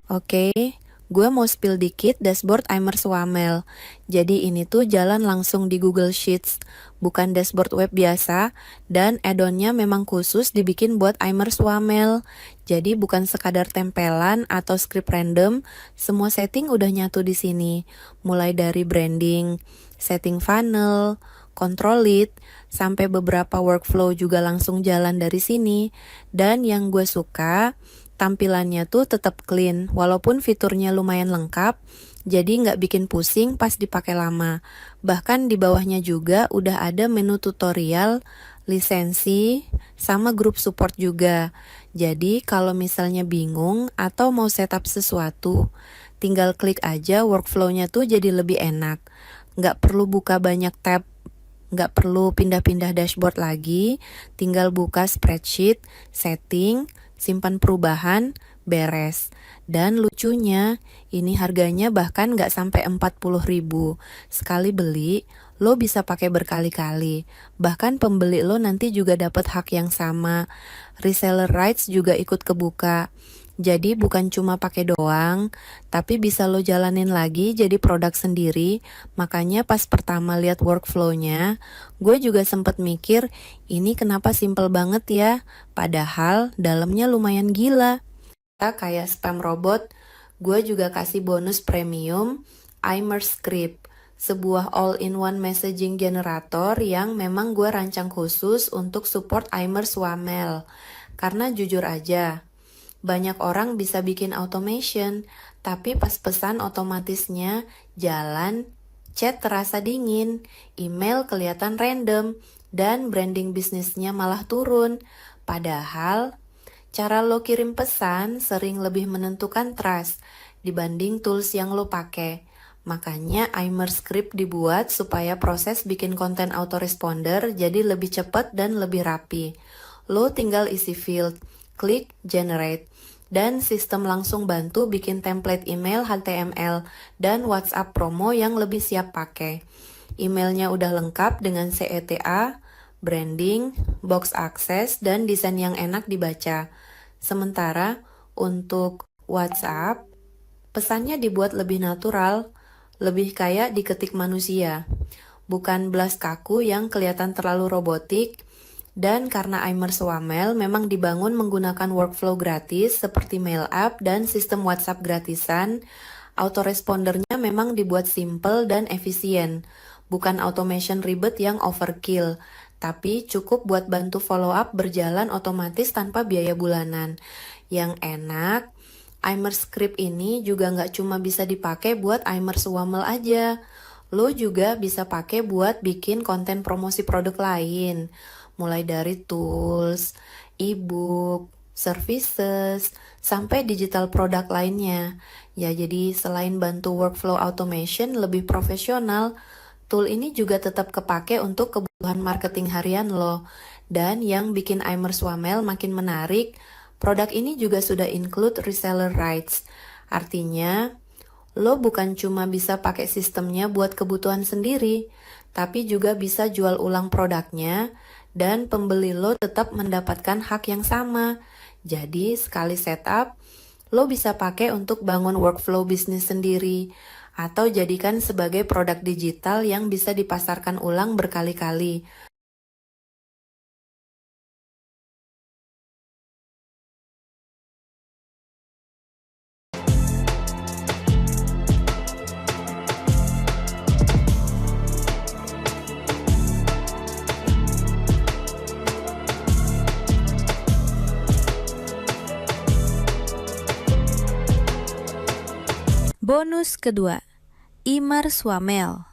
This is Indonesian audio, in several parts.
Oke, gue mau spill dikit dashboard Imers Wamel. Jadi ini tuh jalan langsung di Google Sheets, bukan dashboard web biasa, dan add-onnya memang khusus dibikin buat Imers Wamel. Jadi bukan sekadar tempelan atau script random, semua setting udah nyatu di sini. Mulai dari branding, setting funnel, control lead, sampai beberapa workflow juga langsung jalan dari sini. Dan yang gue suka, tampilannya tuh tetap clean, walaupun fiturnya lumayan lengkap, jadi nggak bikin pusing pas dipakai lama. Bahkan di bawahnya juga udah ada menu tutorial, lisensi, sama grup support juga. Jadi kalau misalnya bingung atau mau setup sesuatu, tinggal klik aja workflow-nya tuh jadi lebih enak. Nggak perlu buka banyak tab, nggak perlu pindah-pindah dashboard lagi, tinggal buka spreadsheet, setting, simpan perubahan, beres. Dan lucunya, ini harganya bahkan nggak sampai 40.000. Sekali beli, lo bisa pakai berkali-kali. Bahkan pembeli lo nanti juga dapat hak yang sama. Reseller rights juga ikut kebuka. Jadi bukan cuma pakai doang, tapi bisa lo jalanin lagi jadi produk sendiri. Makanya pas pertama lihat workflow-nya, gue juga sempet mikir, ini kenapa simple banget ya? Padahal dalamnya lumayan gila. Kayak spam robot, gue juga kasih bonus premium, Imers Script, sebuah all-in-one messaging generator yang memang gue rancang khusus untuk support Imers Wamel. Karena jujur aja, banyak orang bisa bikin automation, tapi pas pesan otomatisnya jalan, chat terasa dingin, email kelihatan random, dan branding bisnisnya malah turun. Padahal, cara lo kirim pesan sering lebih menentukan trust dibanding tools yang lo pakai. Makanya Imers Script dibuat supaya proses bikin konten autoresponder jadi lebih cepat dan lebih rapi. Lo tinggal isi field, klik generate, dan sistem langsung bantu bikin template email HTML dan WhatsApp promo yang lebih siap pakai. Emailnya udah lengkap dengan CETA, branding, box access, dan desain yang enak dibaca. Sementara untuk WhatsApp, pesannya dibuat lebih natural, lebih kayak diketik manusia, bukan blast kaku yang kelihatan terlalu robotik. Dan karena Imers Wamel memang dibangun menggunakan workflow gratis seperti mail app dan sistem WhatsApp gratisan, autorespondernya memang dibuat simple dan efisien. Bukan automation ribet yang overkill, tapi cukup buat bantu follow up berjalan otomatis tanpa biaya bulanan. Yang enak, Imers Script ini juga nggak cuma bisa dipakai buat Imers Wamel aja. Lo juga bisa pakai buat bikin konten promosi produk lain, mulai dari tools, ebook, services, sampai digital produk lainnya. Ya, jadi selain bantu workflow automation lebih profesional, tool ini juga tetap kepake untuk kebutuhan marketing harian lo. Dan yang bikin Imers Wamel makin menarik, produk ini juga sudah include reseller rights. Artinya, lo bukan cuma bisa pakai sistemnya buat kebutuhan sendiri, tapi juga bisa jual ulang produknya, dan pembeli lo tetap mendapatkan hak yang sama. Jadi sekali setup, lo bisa pakai untuk bangun workflow bisnis sendiri, atau jadikan sebagai produk digital yang bisa dipasarkan ulang berkali-kali. Bonus kedua, Imers Wamel.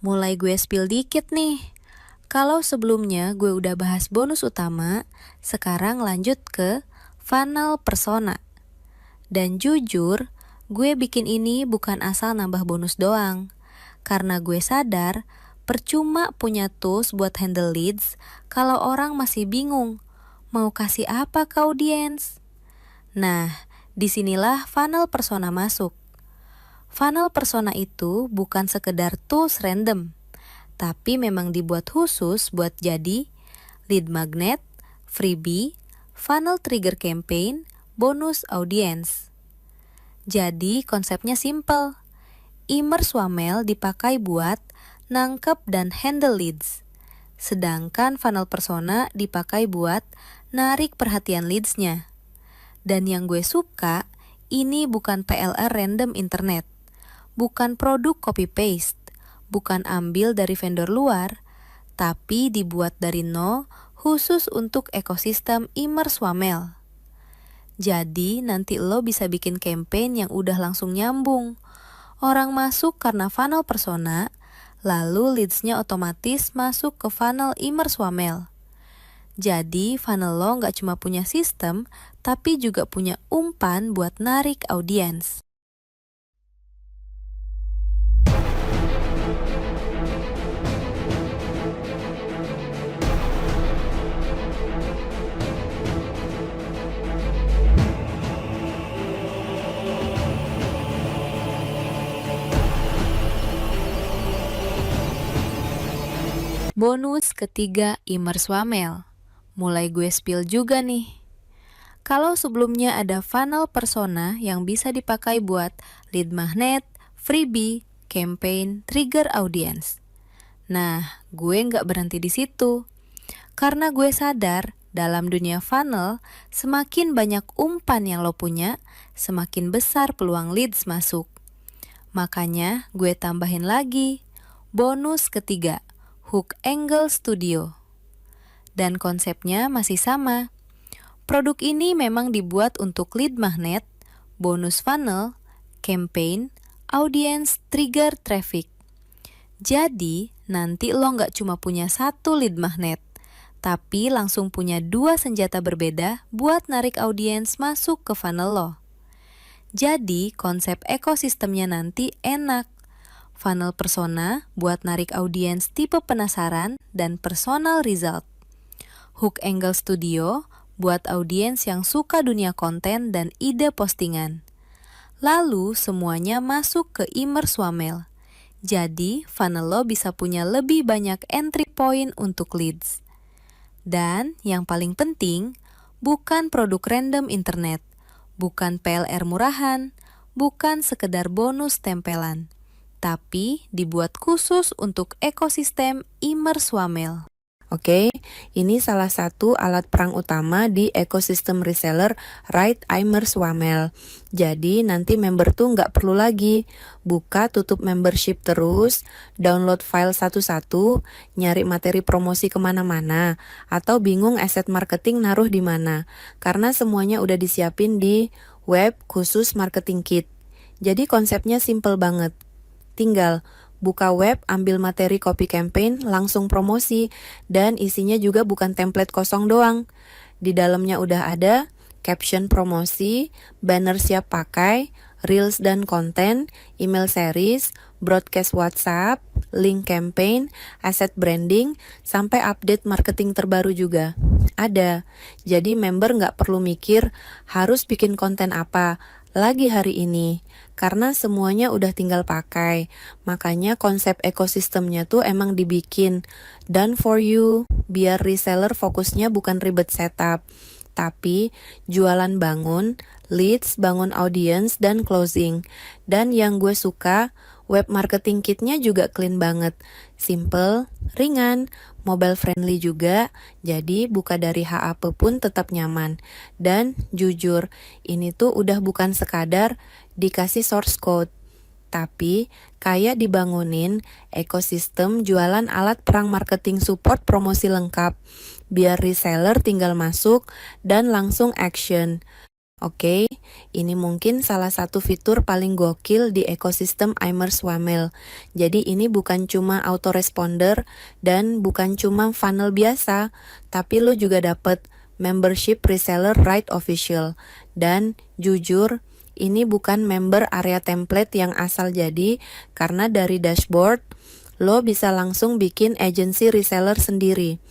Mulai gue spill dikit nih. Kalau sebelumnya gue udah bahas bonus utama, sekarang lanjut ke funnel persona. Dan jujur, gue bikin ini bukan asal nambah bonus doang. Karena gue sadar, percuma punya tools buat handle leads kalau orang masih bingung mau kasih apa ke audiens. Nah, disinilah funnel persona masuk. Funnel persona itu bukan sekedar tools random, tapi memang dibuat khusus buat jadi lead magnet, freebie, funnel trigger campaign, bonus audience. Jadi konsepnya simple. Immerswamel dipakai buat nangkep dan handle leads. Sedangkan funnel persona dipakai buat narik perhatian leads-nya. Dan yang gue suka, ini bukan PLR random internet. Bukan produk copy-paste. Bukan ambil dari vendor luar. Tapi dibuat dari nol khusus untuk ekosistem Immerswamel. Jadi nanti lo bisa bikin campaign yang udah langsung nyambung. Orang masuk karena funnel persona, lalu leads-nya otomatis masuk ke funnel Immerswamel. Jadi funnel lo nggak cuma punya sistem, tapi juga punya umpan buat narik audiens. Bonus ketiga Immerswamel. Mulai gue spill juga nih. Kalau sebelumnya ada funnel persona yang bisa dipakai buat lead magnet, freebie, campaign, trigger audience. Nah, gue nggak berhenti di situ. Karena gue sadar dalam dunia funnel, semakin banyak umpan yang lo punya, semakin besar peluang leads masuk. Makanya gue tambahin lagi, bonus ketiga, Hook Angle Studio. Dan konsepnya masih sama. Produk ini memang dibuat untuk lead magnet, bonus funnel, campaign, audience, trigger, traffic. Jadi, nanti lo nggak cuma punya satu lead magnet, tapi langsung punya dua senjata berbeda buat narik audiens masuk ke funnel lo. Jadi, konsep ekosistemnya nanti enak. Funnel persona buat narik audiens tipe penasaran dan personal result. Hook Angle Studio buat audiens yang suka dunia konten dan ide postingan. Lalu semuanya masuk ke Immerswamel. Jadi funnel lo bisa punya lebih banyak entry point untuk leads. Dan yang paling penting, bukan produk random internet, bukan PLR murahan, bukan sekedar bonus tempelan, tapi dibuat khusus untuk ekosistem Immerswamel. Oke, ini salah satu alat perang utama di ekosistem reseller Right Immerswamel. Jadi nanti member tuh nggak perlu lagi buka tutup membership terus, download file satu-satu, nyari materi promosi kemana-mana, atau bingung aset marketing naruh di mana. Karena semuanya udah disiapin di web khusus marketing kit. Jadi konsepnya simple banget. Tinggal buka web, ambil materi copy campaign, langsung promosi, dan isinya juga bukan template kosong doang. Di dalamnya udah ada caption promosi, banner siap pakai, reels dan konten, email series, broadcast WhatsApp, link campaign, asset branding, sampai update marketing terbaru juga. Ada. Jadi member nggak perlu mikir harus bikin konten apa lagi hari ini, karena semuanya udah tinggal pakai. Makanya konsep ekosistemnya tuh emang dibikin done for you, biar reseller fokusnya bukan ribet setup, tapi jualan bangun, leads, bangun audience, dan closing. Dan yang gue suka, web marketing kitnya juga clean banget, simple, ringan, mobile friendly juga, jadi buka dari HAP pun tetap nyaman. Dan jujur, ini tuh udah bukan sekadar dikasih source code, tapi kayak dibangunin ekosistem jualan alat perang marketing support promosi lengkap, biar reseller tinggal masuk dan langsung action. Oke, ini mungkin salah satu fitur paling gokil di ekosistem Immerswamel. Jadi ini bukan cuma autoresponder dan bukan cuma funnel biasa, tapi lo juga dapet membership reseller Right Official. Dan jujur, ini bukan member area template yang asal jadi, karena dari dashboard, lo bisa langsung bikin agency reseller sendiri.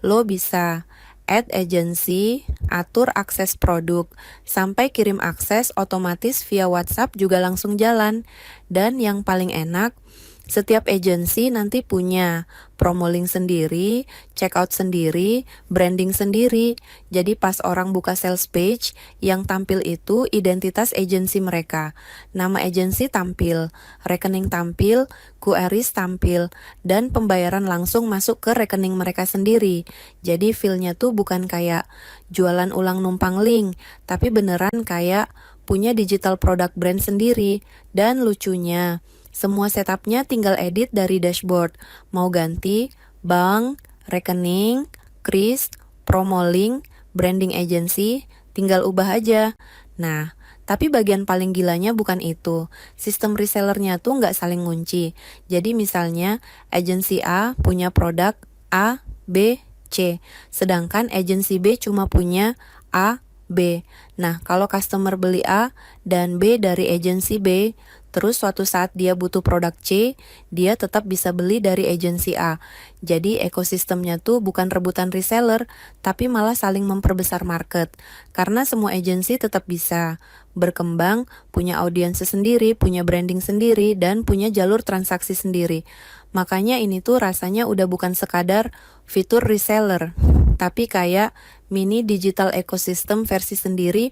Lo bisa add agency, atur akses produk, sampai kirim akses otomatis via WhatsApp juga langsung jalan. Dan yang paling enak, Setiap agency nanti punya promo link sendiri, checkout sendiri, branding sendiri. Jadi pas orang buka sales page, yang tampil itu identitas agency mereka. Nama agency tampil, rekening tampil, queries tampil, dan pembayaran langsung masuk ke rekening mereka sendiri. Jadi feel-nya tuh bukan kayak jualan ulang numpang link, tapi beneran kayak punya digital product brand sendiri. Dan lucunya, semua setupnya tinggal edit dari dashboard. Mau ganti bank, rekening, kris, promo link, branding agency, tinggal ubah aja. Nah, tapi bagian paling gilanya bukan itu. Sistem resellernya tuh nggak saling ngunci. Jadi misalnya, agency A punya produk A, B, C. Sedangkan agency B cuma punya A, B. Nah, kalau customer beli A dan B dari agency B, terus suatu saat dia butuh produk C, dia tetap bisa beli dari agensi A. Jadi ekosistemnya tuh bukan rebutan reseller, tapi malah saling memperbesar market. Karena semua agensi tetap bisa berkembang, punya audiens sendiri, punya branding sendiri, dan punya jalur transaksi sendiri. Makanya ini tuh rasanya udah bukan sekadar fitur reseller, tapi kayak mini digital ecosystem versi sendiri